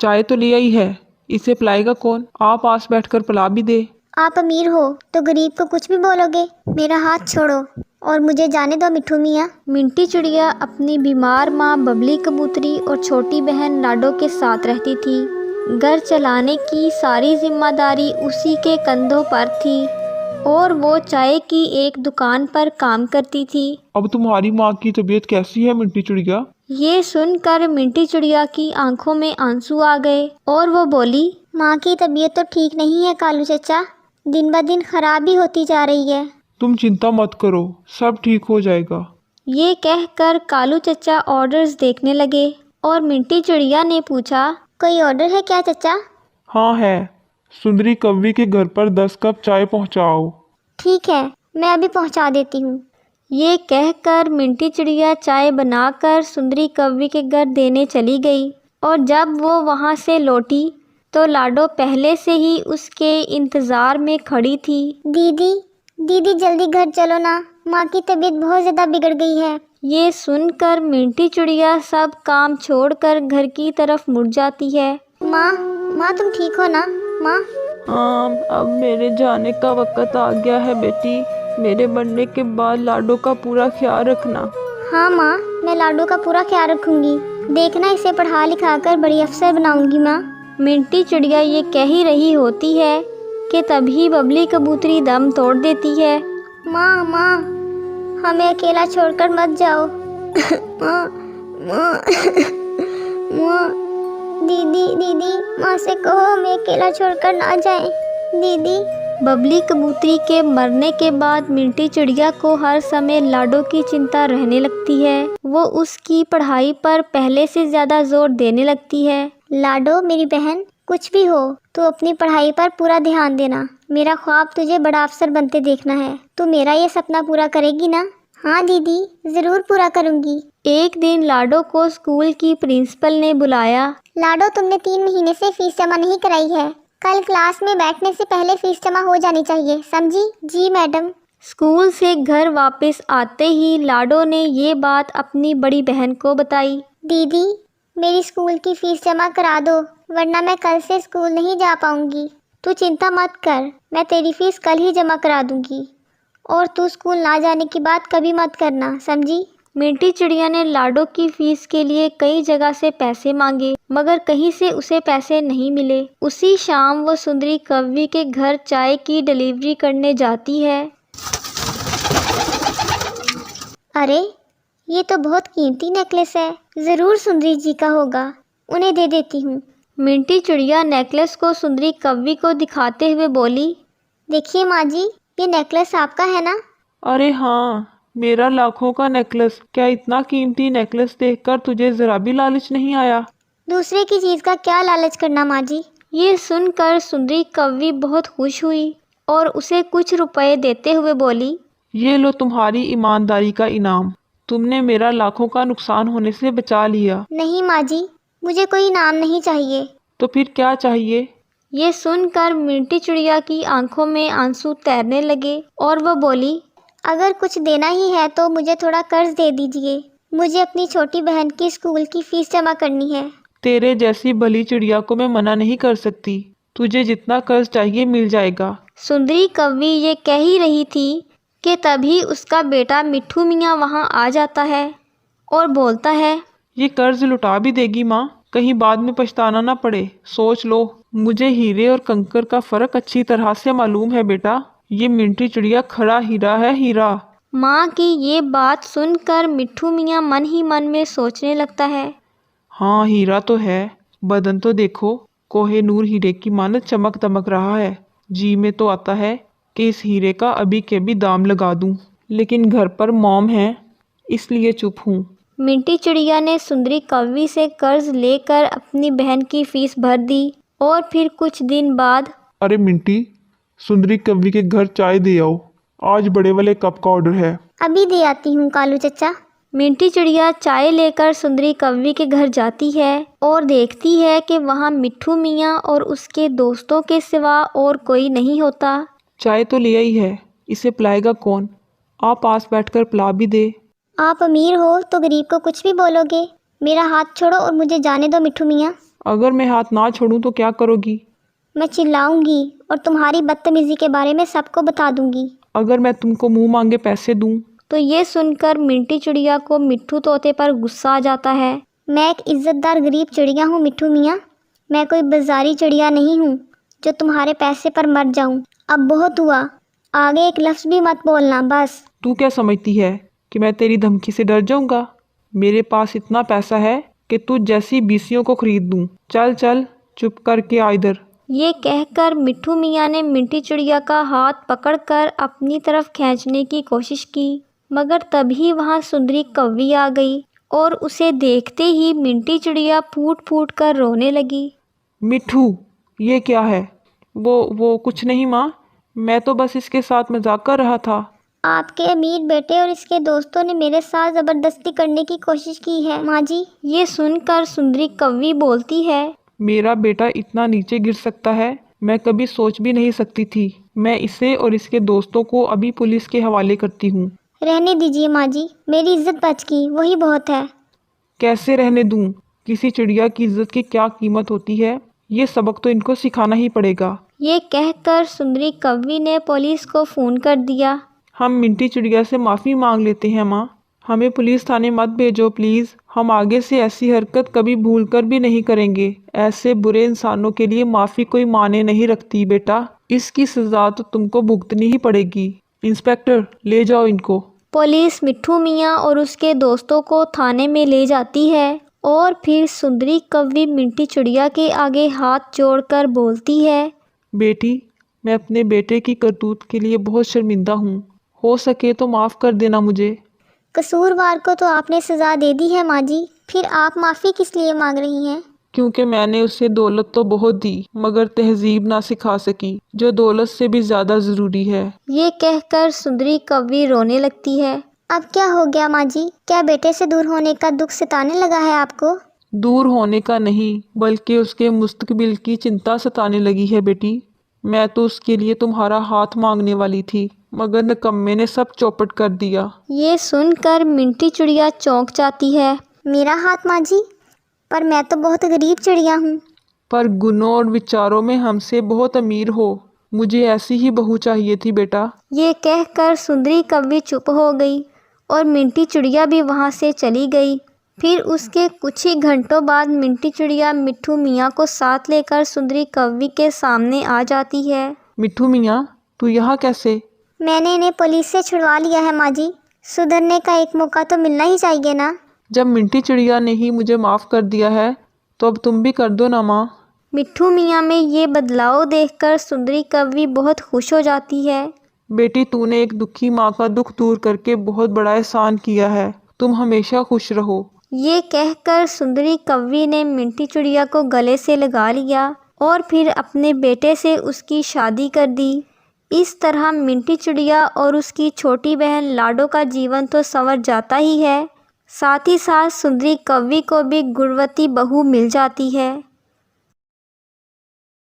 चाय तो ले आई है, इसे पिलाएगा कौन? आप पास बैठकर पिला भी दे। आप अमीर हो तो गरीब को कुछ भी बोलोगे? मेरा हाथ छोड़ो और मुझे जाने दो मिठू मियाँ। मिंटी चिड़िया अपनी बीमार माँ बबली कबूतरी और छोटी बहन लाडो के साथ रहती थी। घर चलाने की सारी जिम्मेदारी उसी के कंधों पर थी और वो चाय की एक दुकान पर काम करती थी। अब तुम्हारी माँ की तबीयत कैसी है मिंटी चिड़िया? ये सुनकर मिंटी चिड़िया की आंखों में आंसू आ गए और वो बोली, माँ की तबीयत तो ठीक नहीं है कालू चचा, दिन ब दिन खराब ही होती जा रही है। तुम चिंता मत करो, सब ठीक हो जाएगा। ये कहकर कालू चचा ऑर्डर्स देखने लगे और मिंटी चिड़िया ने पूछा, कोई ऑर्डर है क्या चचा? हाँ है, सुंदरी कव्वी के घर पर 10 कप चाय पहुँचाओ। ठीक है, मैं अभी पहुँचा देती हूँ। ये कहकर मिंटी चिड़िया चाय बनाकर सुंदरी कव्वी के घर देने चली गई और जब वो वहाँ से लौटी तो लाडो पहले से ही उसके इंतज़ार में खड़ी थी। दीदी दीदी जल्दी घर चलो ना, माँ की तबीयत बहुत ज़्यादा बिगड़ गई है। ये सुनकर मिंटी चिड़िया सब काम छोड़कर घर की तरफ मुड़ जाती है। माँ माँ तुम ठीक हो ना माँ? हाँ, अब मेरे जाने का वक्त आ गया है बेटी। मेरे बनने के बाद लाडो का पूरा ख्याल रखना। हाँ माँ, मैं लाडो का पूरा ख्याल रखूँगी। देखना इसे पढ़ा लिखा कर बड़ी अफसर बनाऊँगी माँ। मिंटी चिड़िया ये कह ही रही होती है कि तभी बबली कबूतरी दम तोड़ देती है। माँ माँ हमें अकेला छोड़कर मत जाओ। माँ माँ माँ दीदी दीदी माँ से कहो हमें अकेला छोड़कर ना जाए। दीदी। बबली कबूतरी के मरने के बाद मिंटी चिड़िया को हर समय लाडो की चिंता रहने लगती है। वो उसकी पढ़ाई पर पहले से ज़्यादा जोर देने लगती है। लाडो मेरी बहन, कुछ भी हो तो अपनी पढ़ाई पर पूरा ध्यान देना। मेरा ख्वाब तुझे बड़ा अफसर बनते देखना है। तू मेरा ये सपना पूरा करेगी ना? हाँ दीदी, ज़रूर पूरा करूँगी। एक दिन लाडो को स्कूल की प्रिंसिपल ने बुलाया। लाडो, तुमने 3 महीने से फीस जमा नहीं कराई है। कल क्लास में बैठने से पहले फीस जमा हो जानी चाहिए, समझी? जी मैडम। स्कूल से घर वापस आते ही लाडो ने ये बात अपनी बड़ी बहन को बताई। दीदी, मेरी स्कूल की फ़ीस जमा करा दो, वरना मैं कल से स्कूल नहीं जा पाऊँगी। तू चिंता मत कर, मैं तेरी फ़ीस कल ही जमा करा दूँगी और तू स्कूल ना जाने की बात कभी मत करना, समझी? मिंटी चिड़िया ने लाडो की फीस के लिए कई जगह से पैसे मांगे, मगर कहीं से उसे पैसे नहीं मिले। उसी शाम वो सुंदरी कव्वी के घर चाय की डिलीवरी करने जाती है। अरे, ये तो बहुत कीमती नेकलेस है, ज़रूर सुंदरी जी का होगा, उन्हें दे देती हूँ। मिंटी चिड़िया नेकलेस को सुंदरी कव्वी को दिखाते हुए बोली, देखिए माँ जी, ये नेकलेस आपका है ना? अरे हाँ, मेरा लाखों का नेकलेस। क्या इतना कीमती नेकलेस देखकर तुझे जरा भी लालच नहीं आया? दूसरे की चीज़ का क्या लालच करना माँ जी। ये सुनकर सुंदरी कव्वी बहुत खुश हुई और उसे कुछ रुपए देते हुए बोली, ये लो तुम्हारी ईमानदारी का इनाम। तुमने मेरा लाखों का नुकसान होने से बचा लिया। नहीं माँ जी, मुझे कोई इनाम नहीं चाहिए। तो फिर क्या चाहिए? ये सुनकर मिंटी चिड़िया की आंखों में आंसू तैरने लगे और वह बोली, अगर कुछ देना ही है तो मुझे थोड़ा कर्ज दे दीजिए। मुझे अपनी छोटी बहन की स्कूल की फ़ीस जमा करनी है। तेरे जैसी भली चिड़िया को मैं मना नहीं कर सकती। तुझे जितना कर्ज चाहिए मिल जाएगा। सुंदरी कव्वी ये कह ही रही थी कि तभी उसका बेटा मिठू मियाँ वहाँ आ जाता है और बोलता है, ये कर्ज लुटा भी देगी माँ, कहीं बाद में पछताना ना पड़े। सोच लो, मुझे हीरे और कंकर का फर्क अच्छी तरह से मालूम है बेटा। ये मिंटी चिड़िया खड़ा हीरा है, हीरा। माँ की ये बात सुनकर मिठू मियाँ मन ही मन में सोचने लगता है, हाँ हीरा तो है, बदन तो देखो, कोहे नूर हीरे की मानद चमक दमक रहा है। जी में तो आता है कि इस हीरे का अभी के भी दाम लगा दूं, लेकिन घर पर मॉम है इसलिए चुप हूँ। मिंटी चिड़िया ने सुंदरी कव्वी से कर्ज लेकर अपनी बहन की फीस भर दी और फिर कुछ दिन बाद, अरे मिंटी, सुंदरी कव्वी के घर चाय दे आओ, आज बड़े वाले कप का ऑर्डर है। अभी दे आती हूँ कालू चचा। मिंटी चिड़िया चाय लेकर सुंदरी कव्वी के घर जाती है और देखती है कि वहाँ मिठू मियाँ और उसके दोस्तों के सिवा और कोई नहीं होता। चाय तो ले आई है, इसे पिलाएगा कौन? आप पास बैठकर पिला भी दे। आप अमीर हो तो गरीब को कुछ भी बोलोगे। मेरा हाथ छोड़ो और मुझे जाने दो मिठू मियाँ। अगर मैं हाथ ना छोड़ूं तो क्या करोगी? मैं चिल्लाऊंगी और तुम्हारी बदतमीजी के बारे में सबको बता दूंगी। अगर मैं तुमको मुंह मांगे पैसे दूं? तो ये सुनकर मिंटी चिड़िया को मिट्ठू तोते पर गुस्सा आ जाता है। मैं एक इज्जतदार गरीब चिड़िया हूँ मिट्ठू मियाँ। मैं कोई बाजारी चिड़िया नहीं हूँ जो तुम्हारे पैसे पर मर जाऊँ। अब बहुत हुआ, आगे एक लफ्ज़ भी मत बोलना बस। तू क्या समझती है कि मैं तेरी धमकी से डर जाऊंगा? मेरे पास इतना पैसा है कि तू जैसी बीसियों को खरीद दूं। चल चल, चुप करके आ इधर। ये कहकर मिट्ठू मियाँ ने मिंटी चिड़िया का हाथ पकड़कर अपनी तरफ खींचने की कोशिश की, मगर तभी वहाँ सुंदरी कौवी आ गई और उसे देखते ही मिंटी चिड़िया फूट फूट कर रोने लगी। मिट्ठू, ये क्या है? वो कुछ नहीं माँ, मैं तो बस इसके साथ मजाक कर रहा था। आपके अमीर बेटे और इसके दोस्तों ने मेरे साथ ज़बरदस्ती करने की कोशिश की है माँ जी। ये सुनकर सुंदरी कौवी बोलती है, मेरा बेटा इतना नीचे गिर सकता है, मैं कभी सोच भी नहीं सकती थी। मैं इसे और इसके दोस्तों को अभी पुलिस के हवाले करती हूँ। रहने दीजिए माँ जी, मेरी इज्जत बच गई, वही बहुत है। कैसे रहने दूँ? किसी चिड़िया की इज्जत की क्या कीमत होती है, ये सबक तो इनको सिखाना ही पड़ेगा। ये कहकर सुंदरी कौवी ने पुलिस को फ़ोन कर दिया। हम मिंटी चिड़िया से माफ़ी मांग लेते हैं माँ, हमें पुलिस थाने मत भेजो प्लीज़। हम आगे से ऐसी हरकत कभी भूलकर भी नहीं करेंगे। ऐसे बुरे इंसानों के लिए माफ़ी कोई माने नहीं रखती बेटा, इसकी सज़ा तो तुमको भुगतनी ही पड़ेगी। इंस्पेक्टर, ले जाओ इनको। पुलिस मिट्ठू मियाँ और उसके दोस्तों को थाने में ले जाती है और फिर सुंदरी कौवी मिंटी चिड़िया के आगे हाथ जोड़कर बोलती है, बेटी, मैं अपने बेटे की करतूत के लिए बहुत शर्मिंदा हूँ, हो सके तो माफ़ कर देना मुझे। कसूरवार को तो आपने सज़ा दे दी है माँ जी, फिर आप माफ़ी किस लिए मांग रही हैं? क्योंकि मैंने उसे दौलत तो बहुत दी मगर तहजीब ना सिखा सकी, जो दौलत से भी ज़्यादा ज़रूरी है। ये कहकर सुंदरी कौवी रोने लगती है। अब क्या हो गया माँ जी? क्या बेटे से दूर होने का दुख सताने लगा है आपको? दूर होने का नहीं, बल्कि उसके मुस्तकबिल की चिंता सताने लगी है बेटी। मैं तो उसके लिए तुम्हारा हाथ मांगने वाली थी, मगर नकम्मे ने सब चौपट कर दिया। ये सुनकर मिंटी चिड़िया चौंक जाती है। मेरा हाथ माँ जी? पर मैं तो बहुत गरीब चिड़िया हूँ। पर गुणों और विचारों में हमसे बहुत अमीर हो, मुझे ऐसी ही बहू चाहिए थी बेटा। ये कहकर सुंदरी कौवी चुप हो गई और मिंटी चिड़िया भी वहाँ से चली गई। फिर उसके कुछ ही घंटों बाद मिंटी चिड़िया मिट्ठू मियाँ को साथ लेकर सुंदरी कौवी के सामने आ जाती है। मिट्ठू मियाँ, तू यहाँ कैसे? मैंने इन्हें पुलिस से छुड़वा लिया है माँ जी। सुधरने का एक मौका तो मिलना ही चाहिए ना। जब मिंटी चिड़िया ने ही मुझे माफ़ कर दिया है तो अब तुम भी कर दो ना माँ। मिट्ठू मियाँ में ये बदलाव देखकर सुंदरी कौवी बहुत खुश हो जाती है। बेटी, तूने एक दुखी माँ का दुख दूर करके बहुत बड़ा एहसान किया है, तुम हमेशा खुश रहो। ये कहकर सुंदरी कौवी ने मिंटी चिड़िया को गले से लगा लिया और फिर अपने बेटे से उसकी शादी कर दी। इस तरह मिंटी चिड़िया और उसकी छोटी बहन लाडो का जीवन तो संवर जाता ही है, साथ ही साथ सुंदरी कौवी को भी गुणवती बहू मिल जाती है।